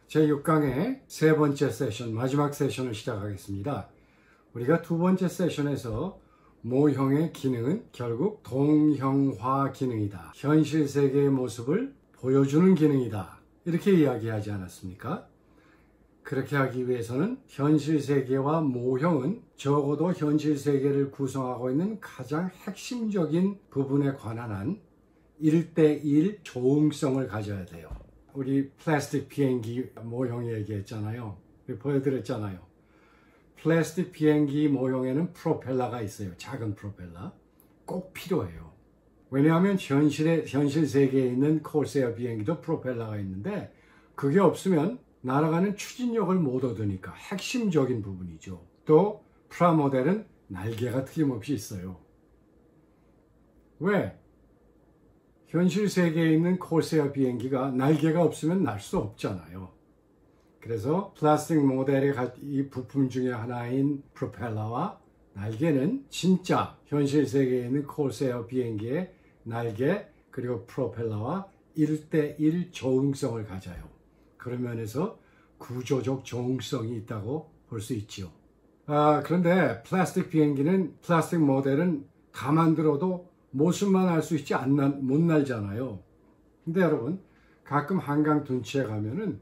제6강의 세 번째 세션, 마지막 세션을 시작하겠습니다. 우리가 두 번째 세션에서 모형의 기능은 결국 동형화 기능이다. 현실 세계의 모습을 보여주는 기능이다. 이렇게 이야기하지 않았습니까? 그렇게 하기 위해서는 현실 세계와 모형은 적어도 현실 세계를 구성하고 있는 가장 핵심적인 부분에 관한 한 1대1 조응성을 가져야 돼요. 우리 플라스틱 비행기 모형 얘기했잖아요. 보여드렸잖아요. 플라스틱 비행기 모형에는 프로펠러가 있어요. 작은 프로펠러. 꼭 필요해요. 왜냐하면 현실 세계에 있는 코르세어 비행기도 프로펠러가 있는데 그게 없으면 날아가는 추진력을 못 얻으니까 핵심적인 부분이죠. 또 프라모델은 날개가 틀림없이 있어요. 왜? 현실 세계에 있는 코르세어 비행기가 날개가 없으면 날 수 없잖아요. 그래서 플라스틱 모델의 이 부품 중에 하나인 프로펠러와 날개는 진짜 현실 세계에 있는 코르세어 비행기의 날개 그리고 프로펠러와 1대1 조응성을 가져요. 그런 면에서 구조적 조응성이 있다고 볼 수 있죠. 그런데 플라스틱 모델은 다 만들어도 모습만 알 수 있지 못 날잖아요. 근데 여러분 가끔 한강 둔치에 가면은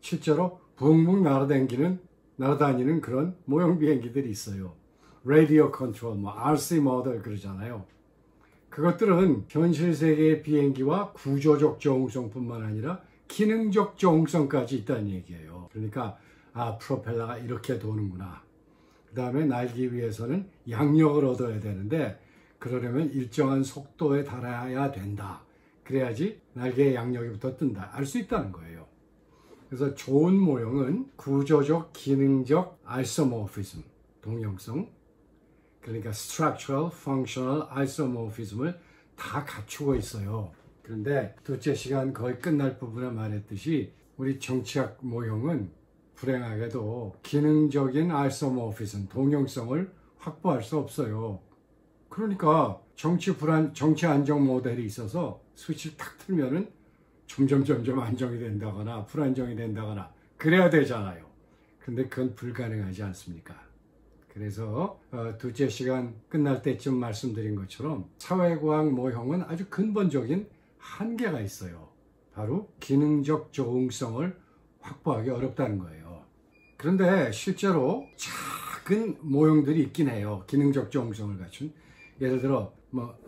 실제로 붕붕 날아다니는 그런 모형 비행기들이 있어요. 라디오 컨트롤, RC 모델 그러잖아요. 그것들은 현실 세계의 비행기와 구조적 조응성뿐만 아니라 기능적 조응성까지 있다는 얘기예요. 그러니까 프로펠러가 이렇게 도는구나. 그 다음에 날기 위해서는 양력을 얻어야 되는데 그러려면 일정한 속도에 달아야 된다. 그래야지 날개의 양력이부터 뜬다. 알 수 있다는 거예요. 그래서 좋은 모형은 구조적, 기능적 아이소모피즘, 동형성, 그러니까 structural, functional isomorphism을 다 갖추고 있어요. 그런데 둘째 시간 거의 끝날 부분에 말했듯이 우리 정치학 모형은 불행하게도 기능적인 아이소모피즘, 동형성을 확보할 수 없어요. 그러니까 정치 안정 모델이 있어서 스위치를 탁 틀면은 점점 안정이 된다거나 불안정이 된다거나 그래야 되잖아요. 근데 그건 불가능하지 않습니까? 그래서 둘째 시간 끝날 때쯤 말씀드린 것처럼 사회과학 모형은 아주 근본적인 한계가 있어요. 바로 기능적 조응성을 확보하기 어렵다는 거예요. 그런데 실제로 작은 모형들이 있긴 해요. 기능적 조응성을 갖춘. 예를 들어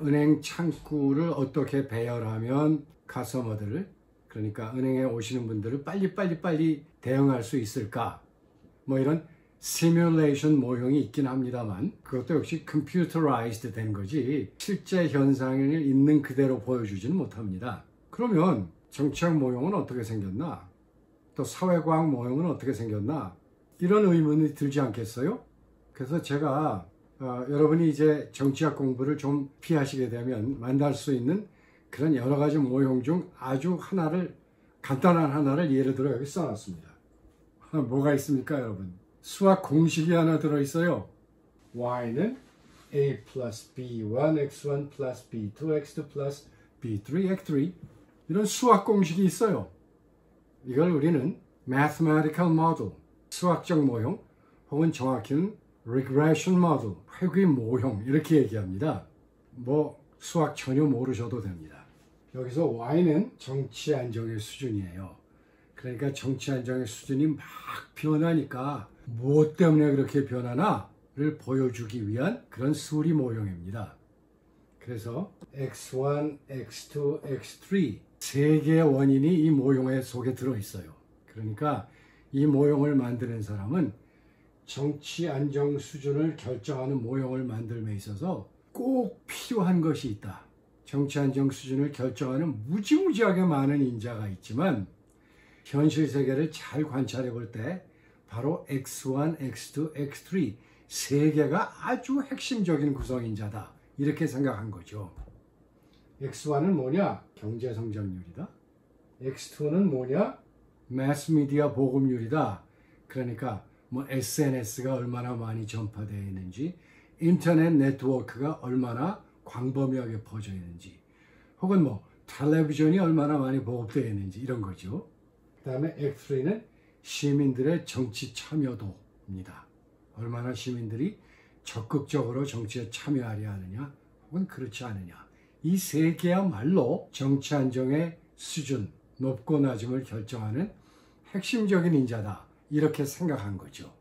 은행 창구를 어떻게 배열하면 카스터머들을, 그러니까 은행에 오시는 분들을 빨리 대응할 수 있을까, 이런 시뮬레이션 모형이 있긴 합니다만 그것도 역시 컴퓨터라이즈드 된 거지 실제 현상을 있는 그대로 보여주지는 못합니다. 그러면 정치학 모형은 어떻게 생겼나? 또 사회과학 모형은 어떻게 생겼나? 이런 의문이 들지 않겠어요? 그래서 제가 여러분이 이제 정치학 공부를 좀 피하시게 되면 만날 수 있는 그런 여러 가지 모형 중 아주 간단한 하나를 예를 들어 여기 써놨습니다. 뭐가 있습니까, 여러분? 수학 공식이 하나 들어있어요. y는 a plus b1 x1 plus b2 x2 plus b3 x3 이런 수학 공식이 있어요. 이걸 우리는 mathematical model, 수학적 모형, 혹은 정확히는 regression model, 회귀 모형 이렇게 얘기합니다. 수학 전혀 모르셔도 됩니다. 여기서 y는 정치 안정의 수준이에요. 그러니까 정치 안정의 수준이 막 변하니까 무엇 때문에 그렇게 변하나를 보여주기 위한 그런 수리 모형입니다. 그래서 x1, x2, x3 세 개의 원인이 이 모형의 속에 들어있어요. 그러니까 이 모형을 만드는 사람은 정치 안정 수준을 결정하는 모형을 만들며 있어서 꼭 필요한 것이 있다. 정치 안정 수준을 결정하는 무지무지하게 많은 인자가 있지만 현실 세계를 잘 관찰해 볼 때 바로 x1, x2, x3 세 개가 아주 핵심적인 구성인자다. 이렇게 생각한 거죠. x1은 뭐냐? 경제 성장률이다. x2는 뭐냐? 매스미디어 보급률이다. 그러니까 SNS가 얼마나 많이 전파되어 있는지, 인터넷 네트워크가 얼마나 광범위하게 퍼져 있는지, 혹은 텔레비전이 얼마나 많이 보급되어 있는지 이런 거죠. 그 다음에 X3는 시민들의 정치 참여도입니다. 얼마나 시민들이 적극적으로 정치에 참여하려 하느냐 혹은 그렇지 않으냐. 이 세 개야말로 정치 안정의 수준, 높고 낮음을 결정하는 핵심적인 인자다. 이렇게 생각한 거죠.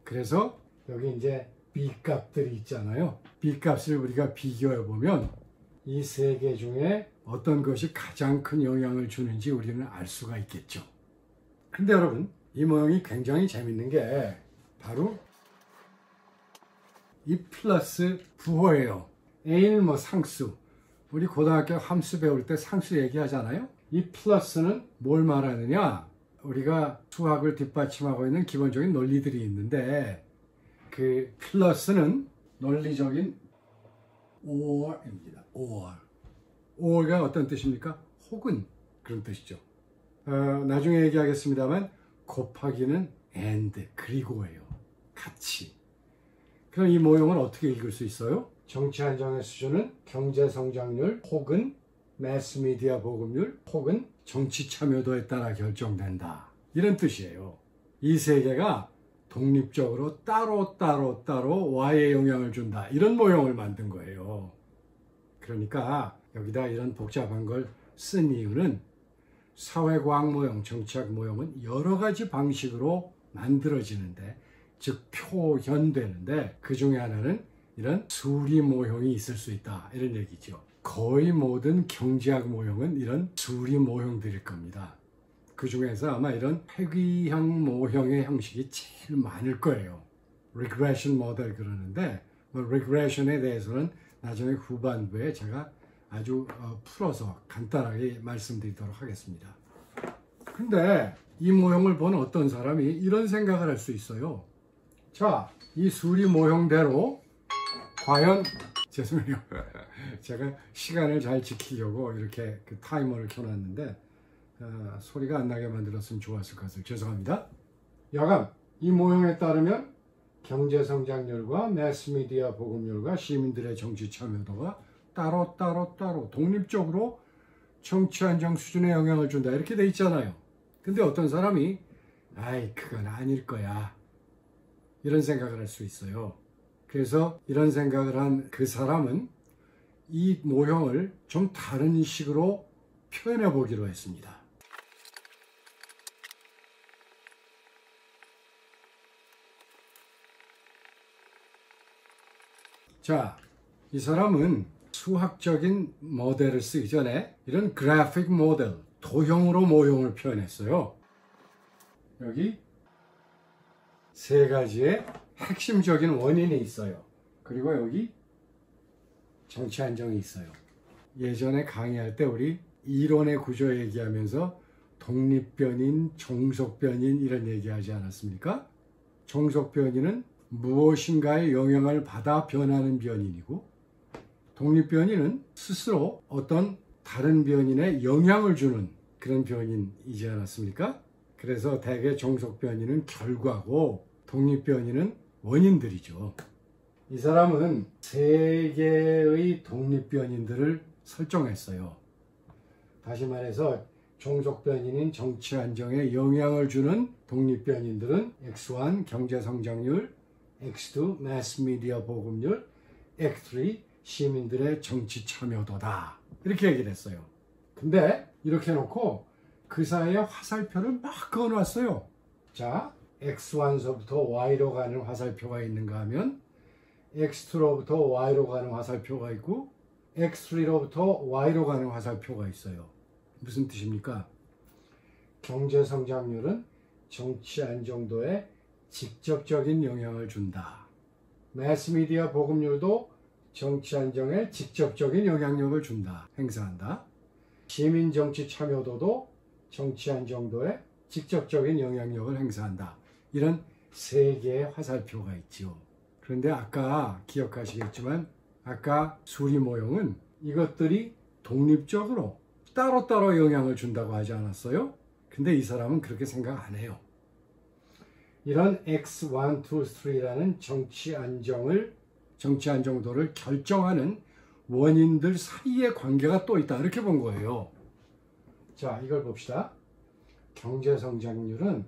그래서 여기 이제 B값들이 있잖아요. B값을 우리가 비교해 보면 이 세 개 중에 어떤 것이 가장 큰 영향을 주는지 우리는 알 수가 있겠죠. 근데 여러분, 이 모형이 굉장히 재밌는 게 바로 이 플러스 부호예요. A는 뭐 상수. 우리 고등학교 함수 배울 때 상수 얘기하잖아요. 이 플러스는 뭘 말하느냐? 우리가 수학을 뒷받침하고 있는 기본적인 논리들이 있는데 그 플러스는 논리적인 or입니다. or가 어떤 뜻입니까? 혹은 그런 뜻이죠. 나중에 얘기하겠습니다만 곱하기는 and 그리고예요. 같이. 그럼 이 모형을 어떻게 읽을 수 있어요? 정치 안정의 수준은 경제 성장률 혹은 매스미디어 보급률 혹은 정치 참여도에 따라 결정된다. 이런 뜻이에요. 이 세 개가 독립적으로 따로 Y에 영향을 준다. 이런 모형을 만든 거예요. 그러니까 여기다 이런 복잡한 걸 쓴 이유는 사회과학 모형, 정치학 모형은 여러 가지 방식으로 만들어지는데 즉 표현되는데 그 중에 하나는 이런 수리 모형이 있을 수 있다. 이런 얘기죠. 거의 모든 경제학 모형은 이런 수리 모형들일 겁니다. 그 중에서 아마 이런 회귀형 모형의 형식이 제일 많을 거예요. regression 모델 그러는데 regression에 대해서는 나중에 후반부에 제가 아주 풀어서 간단하게 말씀드리도록 하겠습니다. 근데 이 모형을 본 어떤 사람이 이런 생각을 할 수 있어요. 자, 이 수리 모형대로 과연 죄송해요. 제가 시간을 잘 지키려고 이렇게 그 타이머를 켜놨는데 소리가 안 나게 만들었으면 좋았을 것을 죄송합니다. 여간 이 모형에 따르면 경제 성장률과 매스미디어 보급률과 시민들의 정치 참여도가 따로 독립적으로 정치 안정 수준에 영향을 준다 이렇게 돼 있잖아요. 근데 어떤 사람이 아이 그건 아닐 거야 이런 생각을 할 수 있어요. 그래서 이런 생각을 한 그 사람은 이 모형을 좀 다른 식으로 표현해 보기로 했습니다. 자, 이 사람은 수학적인 모델을 쓰기 전에 이런 그래픽 모델, 도형으로 모형을 표현했어요. 여기 세 가지의 핵심적인 원인이 있어요. 그리고 여기 정치 안정이 있어요. 예전에 강의할 때 우리 이론의 구조 얘기하면서 독립변인, 종속변인 이런 얘기하지 않았습니까? 종속변인은 무엇인가의 영향을 받아 변하는 변인이고 독립변인은 스스로 어떤 다른 변인에 영향을 주는 그런 변인이지 않았습니까? 그래서 대개 종속변인은 결과고 독립변인은 원인들이죠. 이 사람은 세 개의 독립변인들을 설정했어요. 다시 말해서 종속변인인 정치 안정에 영향을 주는 독립변인들은 X1 경제성장률, X2 매스미디어 보급률, X3 시민들의 정치 참여도다. 이렇게 얘기를 했어요. 근데 이렇게 해놓고 그 사이에 화살표를 막 그어놨어요. 자, X1서부터 Y로 가는 화살표가 있는가 하면 X2로부터 Y로 가는 화살표가 있고 X3로부터 Y로 가는 화살표가 있어요. 무슨 뜻입니까? 경제 성장률은 정치 안정도에 직접적인 영향을 준다. 매스미디어 보급률도 정치 안정에 직접적인 영향력을 준다. 행사한다. 시민 정치 참여도도 정치 안정도에 직접적인 영향력을 행사한다. 이런 세 개의 화살표가 있죠. 그런데 아까 기억하시겠지만 아까 수리 모형은 이것들이 독립적으로 따로따로 영향을 준다고 하지 않았어요? 근데 이 사람은 그렇게 생각 안 해요. 이런 X1, 2, 3라는 정치 안정도를 결정하는 원인들 사이의 관계가 또 있다. 이렇게 본 거예요. 자, 이걸 봅시다. 경제 성장률은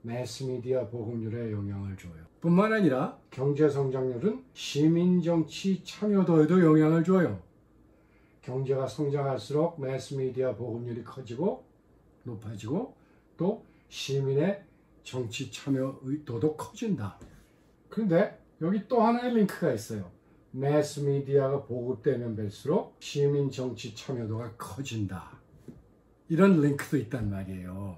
매스미디어 보급률에 영향을 줘요. 뿐만 아니라 경제성장률은 시민정치 참여도에도 영향을 줘요. 경제가 성장할수록 매스미디어 보급률이 커지고 높아지고 또 시민의 정치 참여 의도도 커진다. 그런데 여기 또 하나의 링크가 있어요. 매스미디어가 보급되면 될수록 시민 정치 참여도가 커진다. 이런 링크도 있단 말이에요.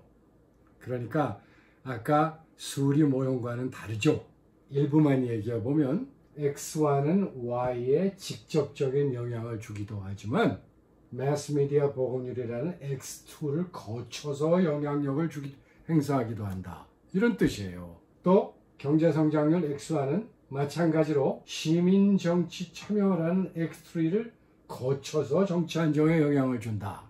그러니까 아까 수리 모형과는 다르죠. 일부만 얘기해 보면 X와는 Y에 직접적인 영향을 주기도 하지만 매스미디어 보급률이라는 X2를 거쳐서 영향력을 행사하기도 한다. 이런 뜻이에요. 또 경제성장률 X1은 마찬가지로 시민정치 참여라는 X3를 거쳐서 정치 안정에 영향을 준다.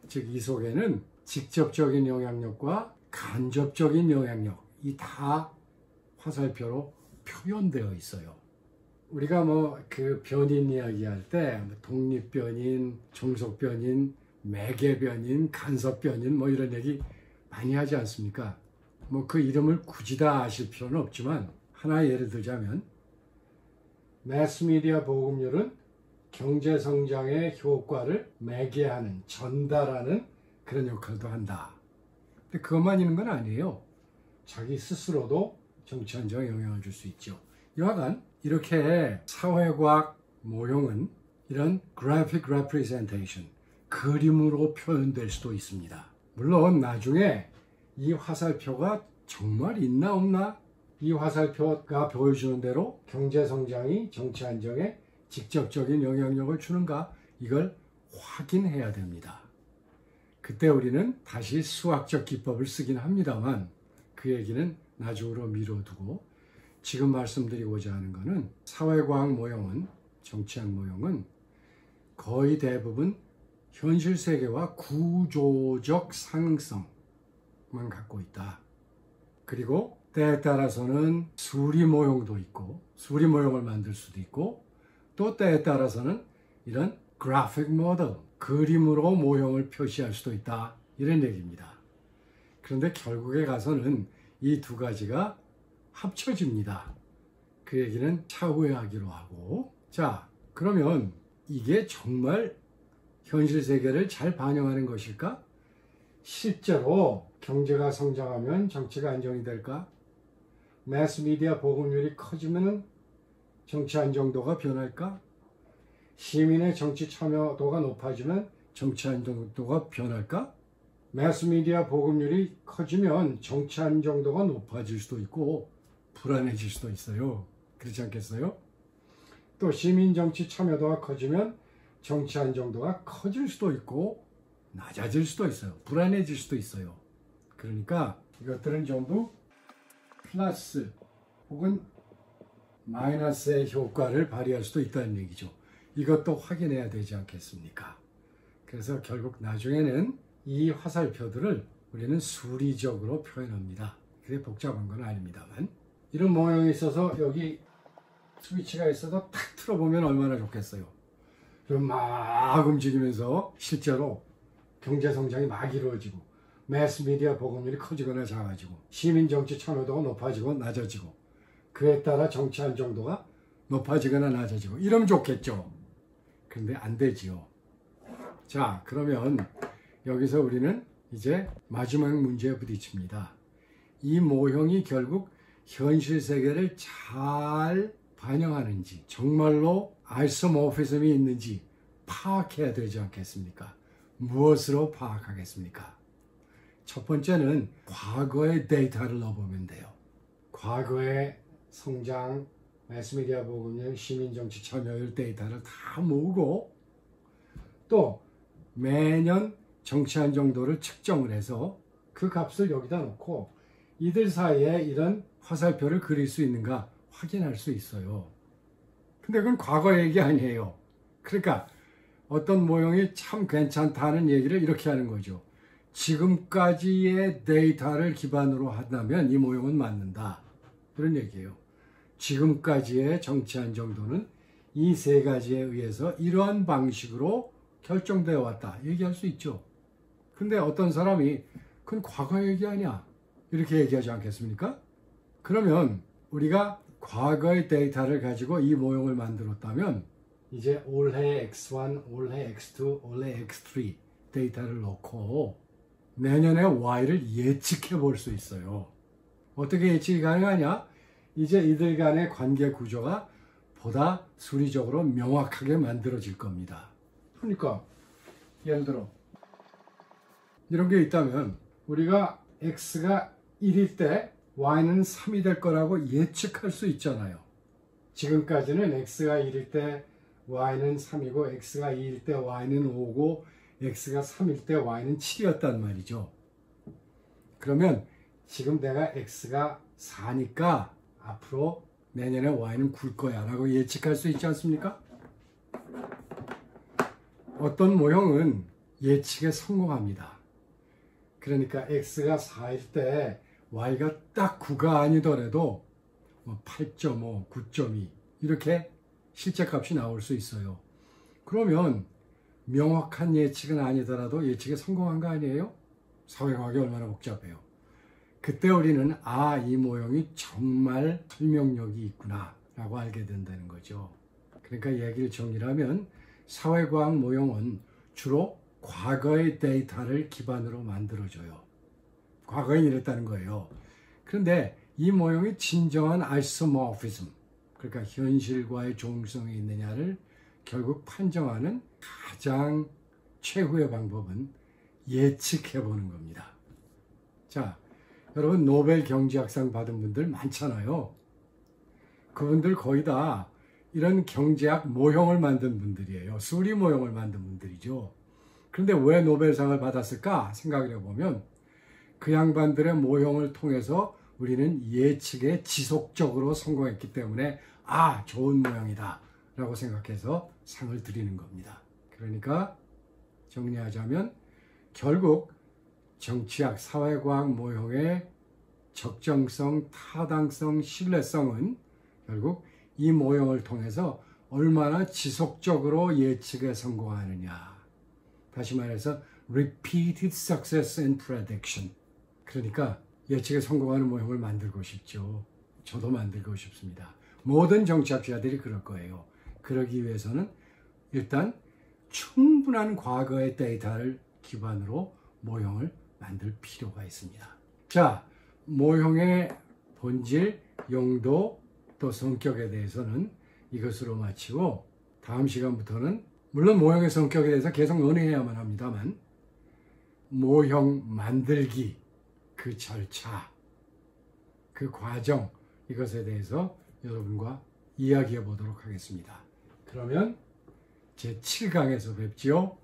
즉 이 속에는 직접적인 영향력과 간접적인 영향력이 다 화살표로 표현되어 있어요. 우리가 그 변인 이야기할 때 독립변인, 종속변인, 매개변인, 간섭변인 이런 얘기 많이 하지 않습니까? 그 이름을 굳이 다 아실 필요는 없지만 하나 예를 들자면 매스미디어 보급률은 경제성장의 효과를 매개하는, 전달하는 그런 역할도 한다. 근데 그것만 있는 건 아니에요. 자기 스스로도 정치 안정에 영향을 줄 수 있죠. 여하간 이렇게 사회과학 모형은 이런 graphic representation, 그림으로 표현될 수도 있습니다. 물론 나중에 이 화살표가 정말 있나 없나? 이 화살표가 보여주는 대로 경제성장이 정치 안정에 직접적인 영향력을 주는가? 이걸 확인해야 됩니다. 그때 우리는 다시 수학적 기법을 쓰긴 합니다만 그 얘기는 나중으로 미뤄두고 지금 말씀드리고자 하는 것은 사회과학 모형은, 정치학 모형은 거의 대부분 현실 세계와 구조적 상응성만 갖고 있다. 그리고 때에 따라서는 수리 모형도 있고 수리 모형을 만들 수도 있고 또 때에 따라서는 이런 그래픽 모델, 그림으로 모형을 표시할 수도 있다. 이런 얘기입니다. 그런데 결국에 가서는 이 두 가지가 합쳐집니다. 그 얘기는 차후에 하기로 하고, 자, 그러면 이게 정말 현실 세계를 잘 반영하는 것일까? 실제로 경제가 성장하면 정치가 안정이 될까? 매스미디어 보급률이 커지면 정치 안정도가 변할까? 시민의 정치 참여도가 높아지면 정치 안정도가 변할까? 매스미디어 보급률이 커지면 정치 안정도가 높아질 수도 있고 불안해질 수도 있어요. 그렇지 않겠어요? 또 시민 정치 참여도가 커지면 정치 안정도가 커질 수도 있고 낮아질 수도 있어요. 불안해질 수도 있어요. 그러니까 이것들은 전부 플러스 혹은 마이너스의 효과를 발휘할 수도 있다는 얘기죠. 이것도 확인해야 되지 않겠습니까? 그래서 결국 나중에는 이 화살표들을 우리는 수리적으로 표현합니다. 그게 복잡한 건 아닙니다만 이런 모형이 있어서 여기 스위치가 있어서 탁 틀어보면 얼마나 좋겠어요. 그럼 막 움직이면서 실제로 경제성장이 막 이루어지고 매스미디어 보급률이 커지거나 작아지고 시민정치 참여도가 높아지고 낮아지고 그에 따라 정치 안정도가 높아지거나 낮아지고 이러면 좋겠죠. 그런데 안 되지요. 자, 그러면 여기서 우리는 이제 마지막 문제에 부딪힙니다. 이 모형이 결국 현실 세계를 잘 반영하는지 정말로 아이소모피즘이 있는지 파악해야 되지 않겠습니까? 무엇으로 파악하겠습니까? 첫 번째는 과거의 데이터를 넣어보면 돼요. 과거의 성장, 매스미디어 보급률, 시민정치 참여율 데이터를 다 모으고 또 매년 정치 안정도를 측정을 해서 그 값을 여기다 놓고 이들 사이에 이런 화살표를 그릴 수 있는가 확인할 수 있어요. 근데 그건 과거 얘기 아니에요. 그러니까 어떤 모형이 참 괜찮다는 얘기를 이렇게 하는 거죠. 지금까지의 데이터를 기반으로 한다면 이 모형은 맞는다. 그런 얘기예요. 지금까지의 정치 안정도는 이 세 가지에 의해서 이러한 방식으로 결정되어 왔다. 얘기할 수 있죠. 근데 어떤 사람이 그건 과거 얘기 아니야. 이렇게 얘기하지 않겠습니까? 그러면 우리가 과거의 데이터를 가지고 이 모형을 만들었다면 이제 올해 X1, 올해 X2, 올해 X3 데이터를 넣고 내년에 Y를 예측해 볼 수 있어요. 어떻게 예측이 가능하냐? 이제 이들 간의 관계 구조가 보다 수리적으로 명확하게 만들어질 겁니다. 그러니까 예를 들어 이런 게 있다면 우리가 X가 1일 때 Y는 3이 될 거라고 예측할 수 있잖아요. 지금까지는 X가 1일 때 Y는 3이고 X가 2일 때 Y는 5고 X가 3일 때 Y는 7이었단 말이죠. 그러면 지금 내가 X가 4니까 앞으로 내년에 Y는 9일 거야 라고 예측할 수 있지 않습니까? 어떤 모형은 예측에 성공합니다. 그러니까 X가 4일 때 Y가 딱 9가 아니더라도 8.5, 9.2 이렇게 실제값이 나올 수 있어요. 그러면 명확한 예측은 아니더라도 예측에 성공한 거 아니에요? 사회과학이 얼마나 복잡해요. 그때 우리는 이 모형이 정말 설명력이 있구나 라고 알게 된다는 거죠. 그러니까 얘기를 정리하면 사회과학 모형은 주로 과거의 데이터를 기반으로 만들어져요. 과거엔 이랬다는 거예요. 그런데 이 모형이 진정한 아이소모피즘, 그러니까 현실과의 종속성이 있느냐를 결국 판정하는 가장 최후의 방법은 예측해 보는 겁니다. 자, 여러분 노벨 경제학상 받은 분들 많잖아요. 그분들 거의 다 이런 경제학 모형을 만든 분들이에요. 수리 모형을 만든 분들이죠. 그런데 왜 노벨상을 받았을까 생각을 해보면 그 양반들의 모형을 통해서 우리는 예측에 지속적으로 성공했기 때문에 좋은 모형이다 라고 생각해서 상을 드리는 겁니다. 그러니까 정리하자면 결국 정치학, 사회과학 모형의 적정성, 타당성, 신뢰성은 결국 이 모형을 통해서 얼마나 지속적으로 예측에 성공하느냐. 다시 말해서 repeated success in prediction. 그러니까 예측에 성공하는 모형을 만들고 싶죠. 저도 만들고 싶습니다. 모든 정치학자들이 그럴 거예요. 그러기 위해서는 일단 충분한 과거의 데이터를 기반으로 모형을 만들 필요가 있습니다. 자, 모형의 본질, 용도, 또 성격에 대해서는 이것으로 마치고 다음 시간부터는 물론 모형의 성격에 대해서 계속 논의해야만 합니다만 모형 만들기, 그 절차, 그 과정 이것에 대해서 여러분과 이야기해 보도록 하겠습니다. 그러면 제7강에서 뵙지요.